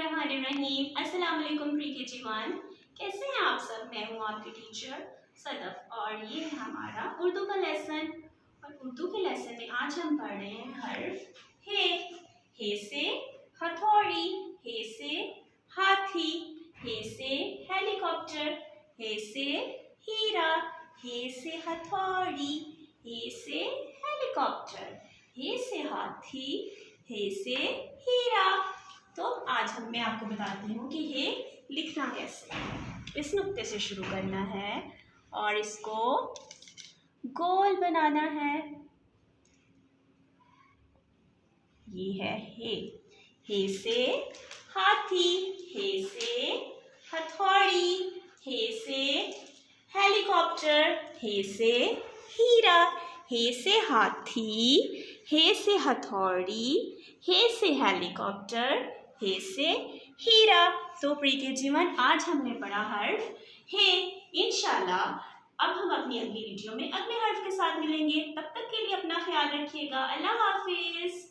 बिस्मिल्लाहिर्रहमानिर्रहीम। अस्सलाम वालेकुम प्री के जीवान, कैसे हैं आप सब। मैं हूँ आपकी टीचर सदफ और ये है हमारा उर्दू का लेसन। और उर्दू के लेसन में आज हम पढ़ रहे हैं हर्फ हे। हे से हथौड़ी, हे से हाथी, हे से हेलीकॉप्टर, हे से हीरा, हे से हथौड़ी, हे से हेलीकॉप्टर, हे से हाथी, हे से हीरा। तो आज मैं आपको बताती हूँ कि ये लिखना कैसे है। इस नुक्ते से शुरू करना है और इसको गोल बनाना है। ये है हे। हे से हाथी, हे से हथौड़ी, हे से हेलीकॉप्टर, हे से हीरा। हे से हाथी, हे से हथौड़ी, हे से हेलीकॉप्टर, हे से हीरा। तो प्रिय के जीवन, आज हमने पढ़ा हर्फ हे। इंशाल्लाह अब हम अपनी अगली वीडियो में अगले हर्फ के साथ मिलेंगे। तब तक के लिए अपना ख्याल रखिएगा। अल्लाह हाफिज।